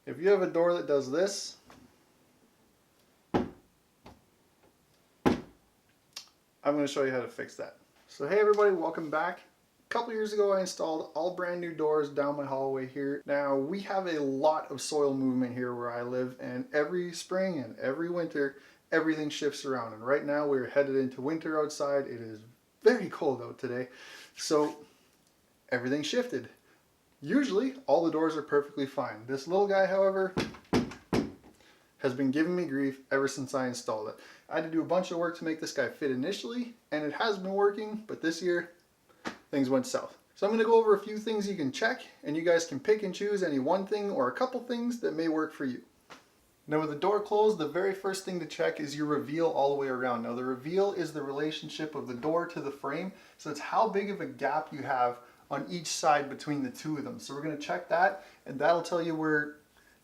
If you have a door that does this, I'm going to show you how to fix that. So hey everybody, welcome back. A couple years ago I installed all brand new doors down my hallway here. Now we have a lot of soil movement here where I live, and every spring and every winter everything shifts around, and right now we're headed into winter outside. It is very cold out today, so everything shifted. Usually all the doors are perfectly fine. This little guy, however, has been giving me grief ever since I installed it. I had to do a bunch of work to make this guy fit initially, and it has been working, but this year things went south. So I'm going to go over a few things you can check, and you guys can pick and choose any one thing or a couple things that may work for you. Now with the door closed, the very first thing to check is your reveal all the way around. Now the reveal is the relationship of the door to the frame, so it's how big of a gap you have on each side between the two of them. So we're going to check that, and that'll tell you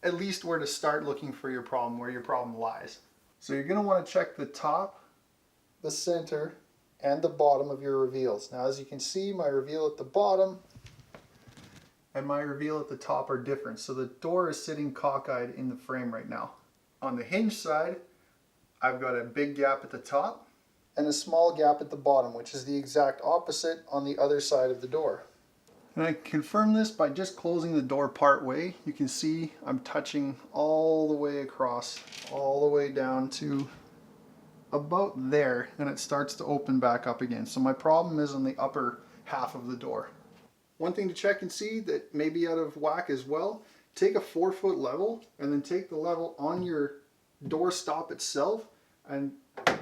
at least where to start looking for your problem, where your problem lies. So you're going to want to check the top, the center, and the bottom of your reveals. Now as you can see, my reveal at the bottom and my reveal at the top are different. So the door is sitting cockeyed in the frame right now. On the hinge side, I've got a big gap at the top and a small gap at the bottom, which is the exact opposite on the other side of the door. And I confirm this by just closing the door part way. You can see I'm touching all the way across, all the way down to about there, and it starts to open back up again. So my problem is on the upper half of the door. One thing to check and see that may be out of whack as well, take a 4-foot level and then take the level on your door stop itself and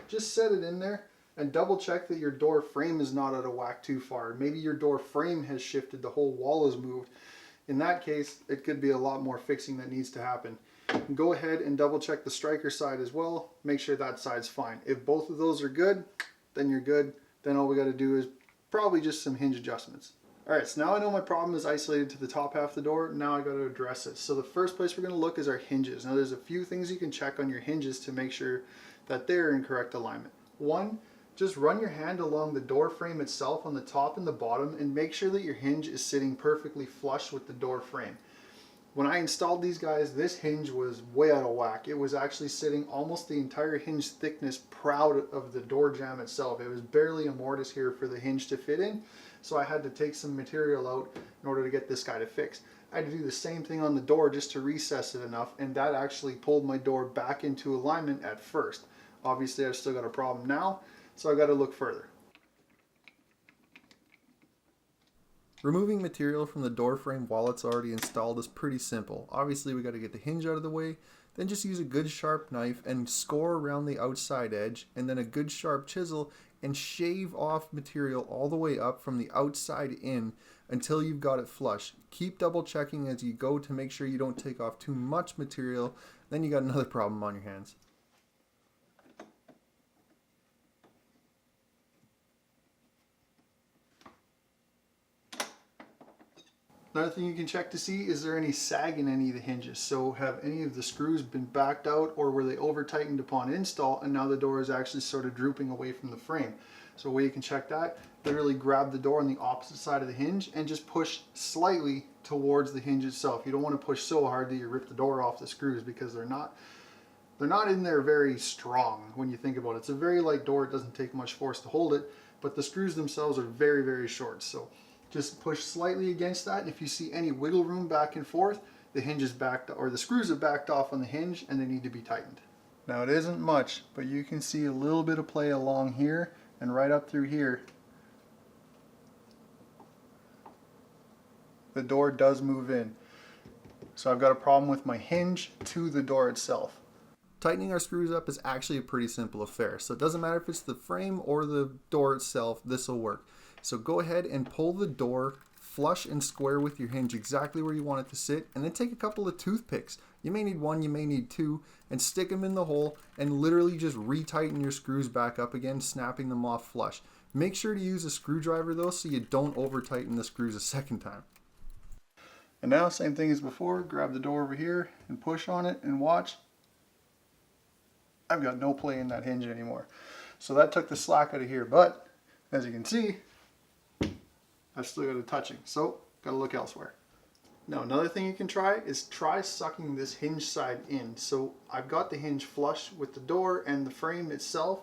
just set it in there, and double check that your door frame is not out of whack too far. Maybe your door frame has shifted, the whole wall has moved. In that case, it could be a lot more fixing that needs to happen. Go ahead and double check the striker side as well. Make sure that side's fine. If both of those are good, then you're good. Then all we got to do is probably just some hinge adjustments. Alright, so now I know my problem is isolated to the top half of the door. Now I got to address it. So the first place we're going to look is our hinges. Now there's a few things you can check on your hinges to make sure that they're in correct alignment. One, just run your hand along the door frame itself on the top and the bottom and make sure that your hinge is sitting perfectly flush with the door frame. When I installed these guys, this hinge was way out of whack. It was actually sitting almost the entire hinge thickness proud of the door jamb itself. It was barely a mortise here for the hinge to fit in, so I had to take some material out in order to get this guy to fix. I had to do the same thing on the door just to recess it enough, and that actually pulled my door back into alignment at first. Obviously I've still got a problem now, so I've got to look further. Removing material from the door frame while it's already installed is pretty simple. Obviously we got to get the hinge out of the way, then just use a good sharp knife and score around the outside edge, and then a good sharp chisel and shave off material all the way up from the outside in until you've got it flush. Keep double checking as you go to make sure you don't take off too much material, then you got another problem on your hands. Another thing you can check to see, is there any sag in any of the hinges? So have any of the screws been backed out, or were they over tightened upon install and now the door is actually sort of drooping away from the frame? So a way you can check that, literally grab the door on the opposite side of the hinge and just push slightly towards the hinge itself. You don't want to push so hard that you rip the door off the screws, because they're not in there very strong when you think about it. It's a very light door, it doesn't take much force to hold it, but the screws themselves are very, very short. So just push slightly against that. If you see any wiggle room back and forth, the hinge is backed, or the screws have backed off on the hinge and they need to be tightened. Now it isn't much, but you can see a little bit of play along here and right up through here. The door does move in. So I've got a problem with my hinge to the door itself. Tightening our screws up is actually a pretty simple affair. So it doesn't matter if it's the frame or the door itself, this will work. So go ahead and pull the door flush and square with your hinge exactly where you want it to sit, and then take a couple of toothpicks. You may need one, you may need two, and stick them in the hole and literally just retighten your screws back up again, snapping them off flush. Make sure to use a screwdriver though, so you don't over tighten the screws a second time. And now, same thing as before, grab the door over here and push on it and watch. I've got no play in that hinge anymore. So that took the slack out of here, but as you can see, I've still got it touching, so got to look elsewhere. Now another thing you can try is try sucking this hinge side in. So I've got the hinge flush with the door and the frame itself,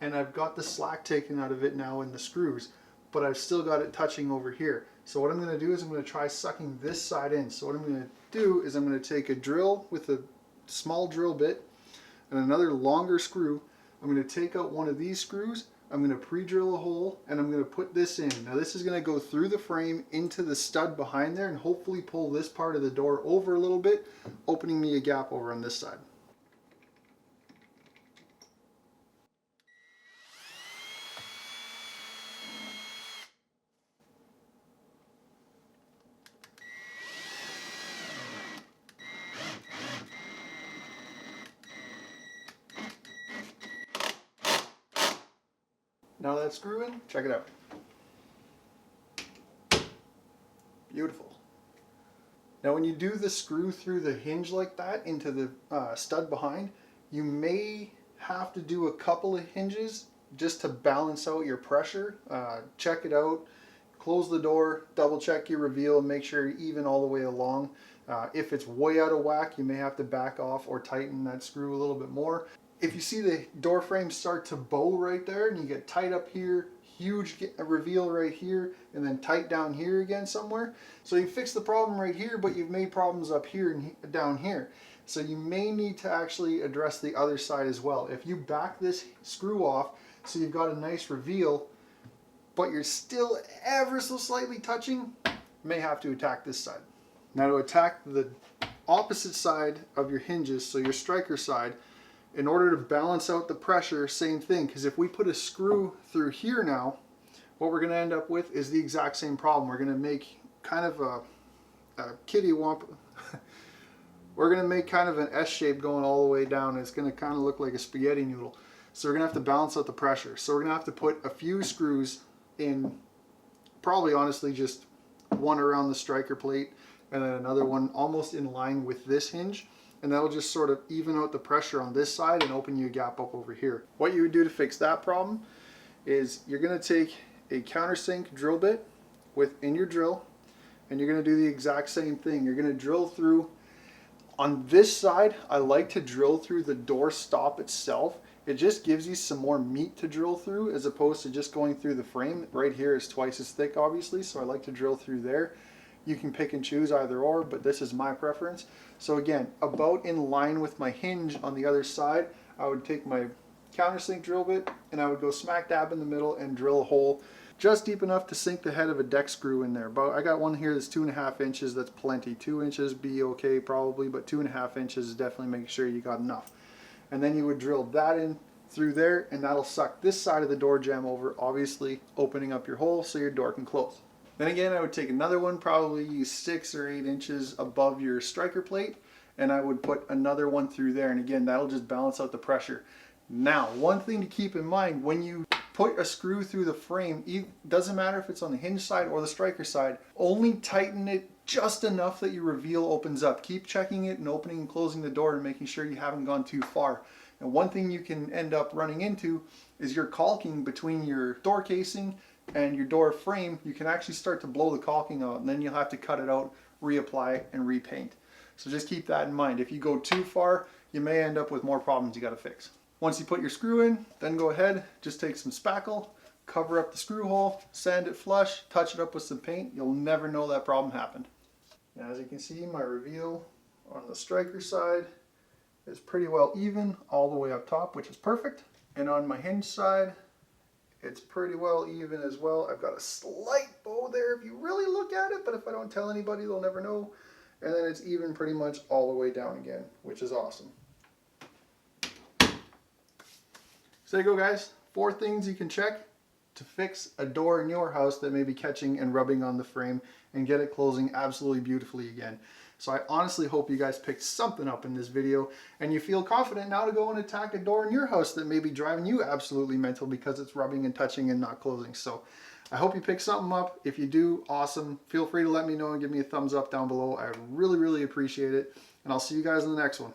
and I've got the slack taken out of it now in the screws, but I've still got it touching over here. So what I'm going to do is I'm going to try sucking this side in. So what I'm going to do is I'm going to take a drill with a small drill bit and another longer screw. I'm going to take out one of these screws, I'm going to pre-drill a hole, and I'm going to put this in. Now this is going to go through the frame into the stud behind there and hopefully pull this part of the door over a little bit, opening me a gap over on this side. Now that screw in, check it out. Beautiful. Now when you do the screw through the hinge like that into the stud behind, you may have to do a couple of hinges just to balance out your pressure. Check it out, close the door, double check your reveal, and make sure you're even all the way along. If it's way out of whack, you may have to back off or tighten that screw a little bit more. If you see the door frame start to bow right there and you get tight up here, huge reveal right here, and then tight down here again somewhere. So you fix the problem right here, but you've made problems up here and down here. So you may need to actually address the other side as well. If you back this screw off so you've got a nice reveal, but you're still ever so slightly touching, you may have to attack this side. Now to attack the opposite side of your hinges, so your striker side, in order to balance out the pressure, same thing, because if we put a screw through here now, what we're going to end up with is the exact same problem. We're going to make kind of a kitty womp. We're going to make kind of an S shape going all the way down. It's going to kind of look like a spaghetti noodle. So we're going to have to balance out the pressure. So we're going to have to put a few screws in, probably honestly just one around the striker plate and then another one almost in line with this hinge. And that'll just sort of even out the pressure on this side and open you a gap up over here. What you would do to fix that problem is you're going to take a countersink drill bit within your drill, and you're going to do the exact same thing. You're going to drill through. On this side, I like to drill through the door stop itself. It just gives you some more meat to drill through as opposed to just going through the frame. Right here is twice as thick, obviously, so I like to drill through there. You can pick and choose either or, but this is my preference. So again, about in line with my hinge on the other side, I would take my countersink drill bit and I would go smack dab in the middle and drill a hole just deep enough to sink the head of a deck screw in there. But I got one here that's 2.5 inches, that's plenty. 2 inches be okay probably, but 2.5 inches is definitely making sure you got enough. And then you would drill that in through there and that'll suck this side of the door jamb over, obviously opening up your hole so your door can close. Then again, I would take another one, probably 6 or 8 inches above your striker plate, and I would put another one through there, and again, that'll just balance out the pressure. Now, one thing to keep in mind, when you put a screw through the frame, it doesn't matter if it's on the hinge side or the striker side, only tighten it just enough that your reveal opens up. Keep checking it and opening and closing the door and making sure you haven't gone too far. And one thing you can end up running into is your caulking between your door casing and your door frame. You can actually start to blow the caulking out, and then you'll have to cut it out, reapply, and repaint. So just keep that in mind. If you go too far, you may end up with more problems you got to fix. Once you put your screw in, then go ahead, just take some spackle, cover up the screw hole, sand it flush, touch it up with some paint. You'll never know that problem happened. Now, as you can see, my reveal on the striker side is pretty well even all the way up top, which is perfect. And on my hinge side, it's pretty well even as well. I've got a slight bow there if you really look at it, but if I don't tell anybody, they'll never know. And then it's even pretty much all the way down again, which is awesome. So there you go, guys. 4 things you can check to fix a door in your house that may be catching and rubbing on the frame and get it closing absolutely beautifully again. So I honestly hope you guys picked something up in this video and you feel confident now to go and attack a door in your house that may be driving you absolutely mental because it's rubbing and touching and not closing. So I hope you pick something up. If you do, awesome. Feel free to let me know and give me a thumbs up down below. I really, really appreciate it. And I'll see you guys in the next one.